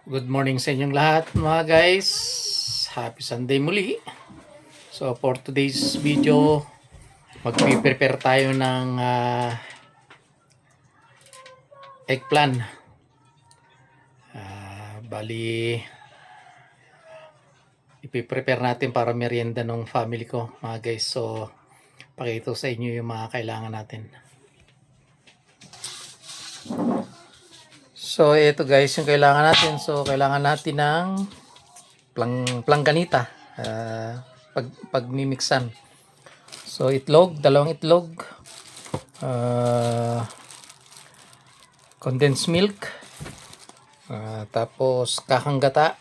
Good morning sa inyong lahat mga guys. Happy Sunday muli. So for today's video, magpe-prepare tayo ng eggplant. Bali, ipiprepare natin para merienda ng family ko mga guys. So pakita sa inyo yung mga kailangan natin. So ito guys yung kailangan natin. So kailangan natin ng planggana pagmimixan. So itlog, dalawang itlog, condensed milk, tapos kakang gata,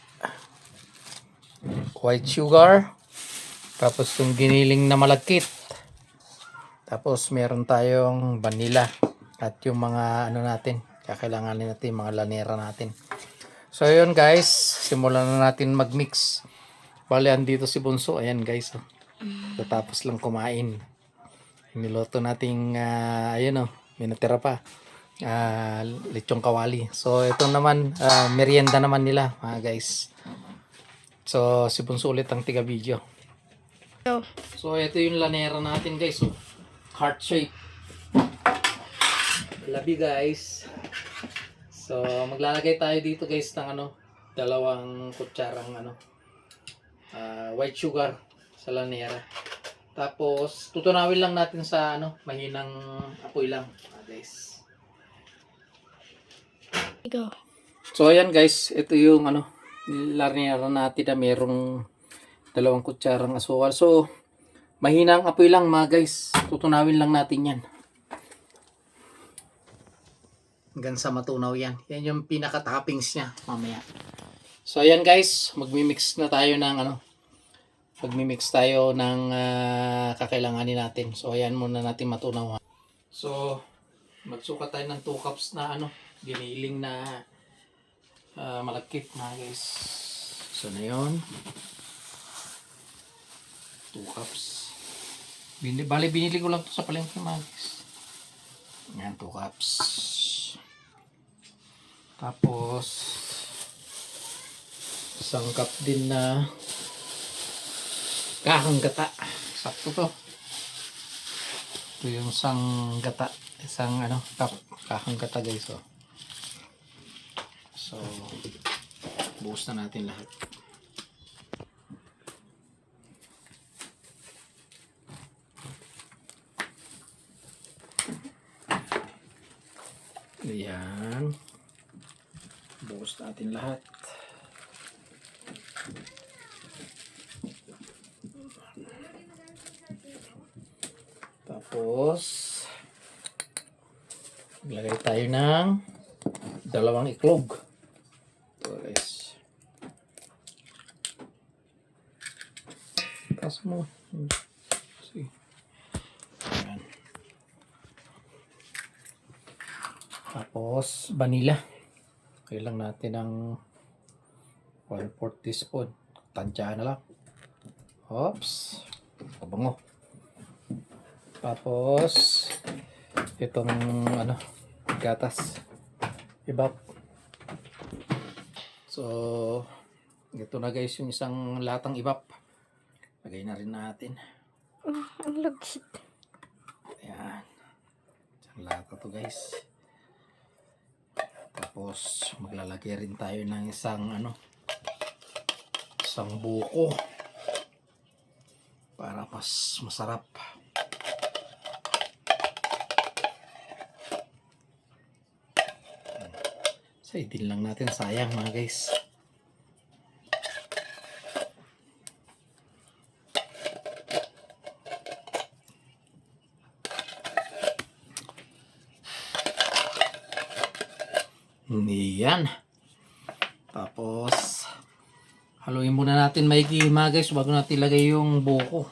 white sugar, tapos yung giniling na malagkit, tapos meron tayong vanilla at yung mga ano natin, kakailanganin natin mga lanera natin. So yun guys, simulan na natin magmix. Bale andito si Bunso, ayan guys, tapos lang kumain. Niloto nating ayun may natira pa, lechong kawali. So ito naman merienda naman nila mga guys. So si Bunso ulit ang tiga video. So ito yung lanera natin guys, heart shape. Labi guys. So maglalagay tayo dito guys ng dalawang kutsarang white sugar sa lanera. Tapos tutunawin lang natin sa mahinang apoy lang, guys. Go. So ayan guys, ito yung lanera natin na merong dalawang kutsarang asukal. So mahinang apoy lang mga guys. Tutunawin lang natin 'yan. Hanggang sa matunaw 'yan. Yan yung pinaka-toppings niya mamaya. So ayan guys, magmi-mix na tayo ng pagmimix tayo ng kakailanganin natin. So ayan muna natin matunaw. So magsukat tayo ng 2 cups na giniling na malagkit na guys. So na yun, 2 cups. Binili ko lang to sa palengke mga guys. Yan, 2 cups. Tapos isang cup din na kakang gata. Sakto to. Ito yung isang gata. Isang cup kakang gata guys. So buhos na natin lahat. Ayan. Buhos natin lahat. Tapos maglagay tayo ng dalawang iklog. Ito guys. Taas mo. See. Ayan. Tapos vanilla. Kailang natin ng 1/4 teaspoon. Tansyahan na lang. Oops. Pabango. Tapos itong gatas. Ibap. So ito na guys yung isang latang ibap. Lagay na rin natin. Ang lagsit. Ayan. Isang lata to guys. Tapos maglalagay rin tayo ng isang buko para mas masarap. Saidin lang natin, sayang mga guys. Yan. Tapos haluin muna natin maigi mga guys bago natin ilagay yung buko.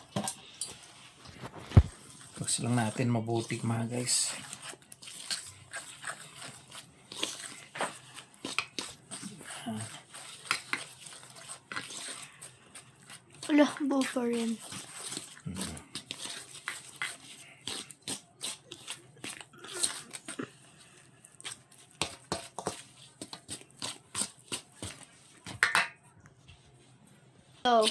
Tapos lang natin mabuti mga guys. Wala, buo pa rin. Oh.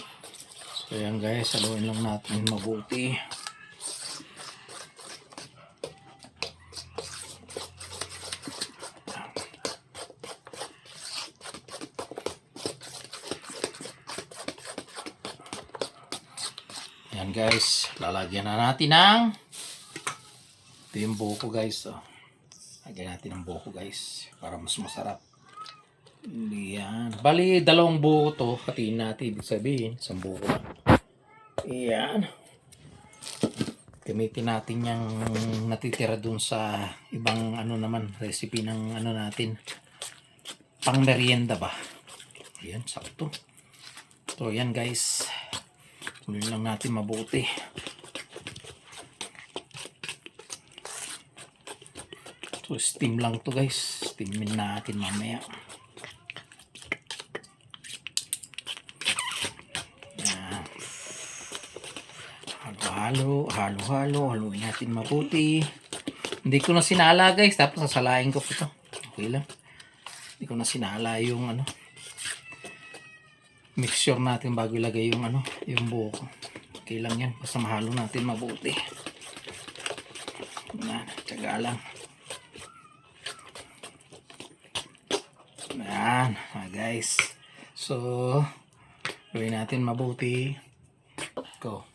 So yan guys, haluin lang natin mabuti. Yan guys, lalagyan na natin ng ito yung buko guys. Oh. Lagyan natin ng buko guys para mas masarap. Yan. Bali, dalawang buko to. Hatiin natin. Ibig sabihin, isang buko lang. Yan. Gamitin natin yung natitira dun sa ibang ano naman, recipe ng ano natin. Pang merienda ba? Yan, sakto. So, yan guys. Tuloy lang natin mabuti. So, steam lang to guys. Steamin natin mamaya. Yan. Halo-halo. Haluin natin mabuti. Hindi ko na sinala guys. Tapos sasalain ko po ito. Okay lang. Hindi ko na sinala yung ano. Mixture natin bago ilagay yung ano. Yung buko. Okay lang yan. Basta mahalo natin mabuti. Yan. Tiyaga lang. Yan, guys. So, gawin natin mabuti. Go.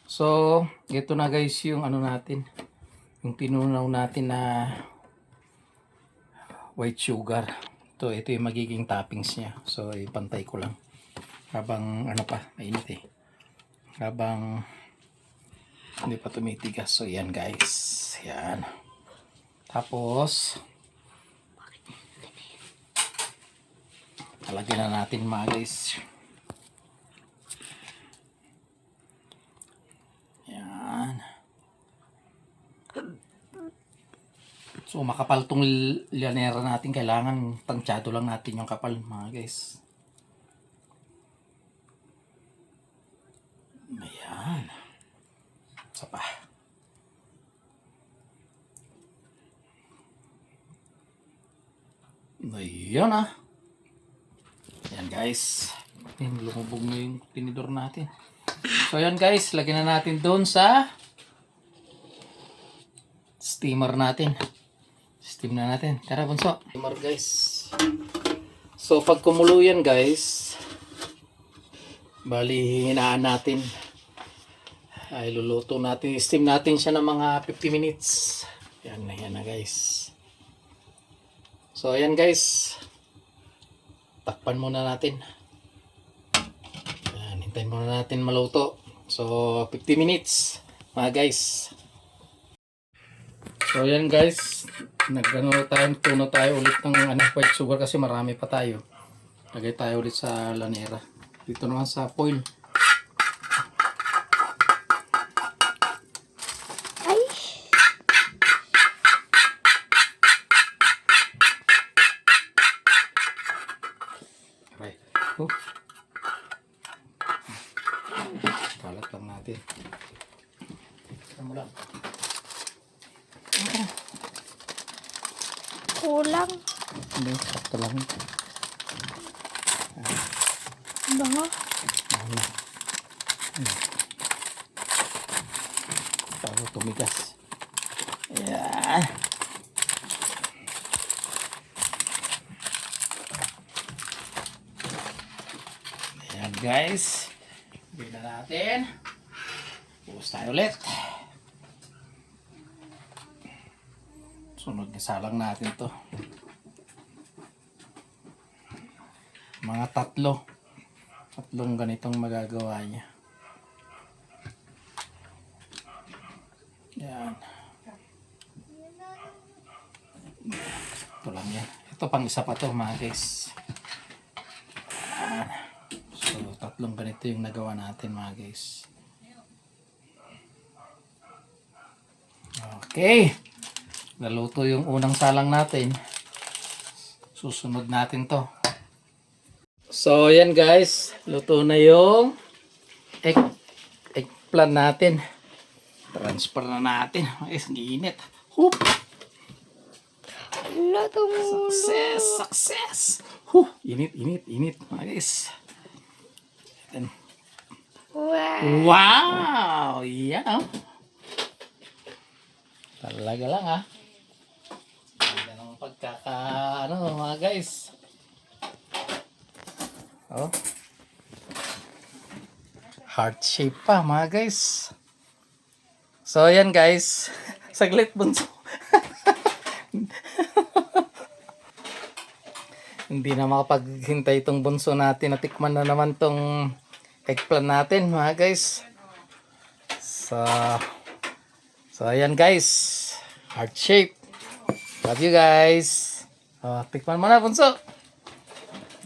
So, ito na guys yung ano natin. Yung tinunaw natin na white sugar. Ito yung magiging toppings niya. So, ipantay ko lang. Habang ano pa, mainit eh. Habang hindi pa tumitigas. So, yan guys. Yan. Tapos, talagyan na natin mga guys. Yan. So makapal tong llanera natin. Kailangan tansyado lang natin yung kapal mga guys. Ayan. Isa pa. Ayan ah. Yan guys. Lumubog na yung tinidor natin. So yan guys, lagyan na natin doon sa steamer natin. Steam na natin. Tara bunso. Steamer guys. So pag kumulo yan guys, bali hinaan natin. Ay luluto natin. Steam natin siya ng mga 50 minutes. Yan na guys. So ayan guys. Takpan muna natin. Ayan, hintayin muna natin maluto. So, 50 minutes mga guys. So, ayan guys. Tuno tayo ulit ng white sugar kasi marami pa tayo. Lagay tayo ulit sa lanera. Dito naman sa foil. Ay! Kalat lang natin. Ano lang? Kulang. Hindi, sakto lang. Bango. Ano? Bago tumigas. Ayan. Ayan guys. Bigyan na natin. Bukas tayo ulit. Sunod na salang natin to. Mga tatlong ganitong magagawa niya. Yan. Ito lang yan. Ito pang isa pa to mga guys. Yan. So tatlong ganito yung nagawa natin mga guys. Okay. Naluto yung unang salang natin. Susunod natin to. So yan guys. Luto na yung eggplant natin. Transfer na natin. Guys, ang init. Hoop! Wala tumulo. Success! Init. Mga guys. Wow. Wow! Yan oh. Talaga lang ah. Ganda ng ano mga guys. Oh. Heart shape pa mga guys. So ayan guys. Saglit bunso. Hindi na makapaghintay itong bunso natin. Natikman na naman tong eggplant natin mga guys. So ayan guys. Heart shape. Love you guys. Tikman mo na bunso.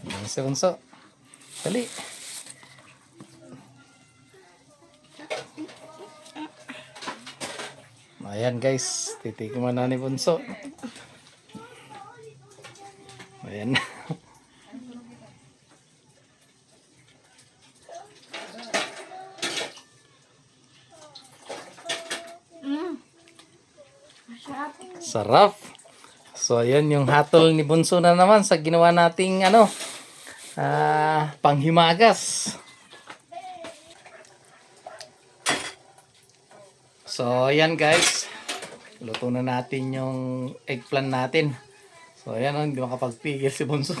Ayan si bunso. Dali. Ayan guys. Titikman na ni bunso. Ayan. Masarap. Sarap. So, ayan yung hatol ni Bunso na naman sa ginawa nating panghimagas. So, ayan guys. Luto na natin yung eggplant natin. So, ayan, hindi makapagpigil si Bunso.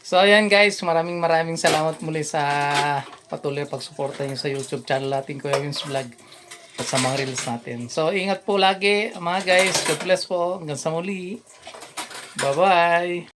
So, ayan guys. Maraming salamat muli sa patuloy pagsuporta nyo sa YouTube channel natin, Kuya Wins Vlog. At sa mga reels natin. So, ingat po lagi mga guys. God bless po. Hanggang sa muli. Bye-bye.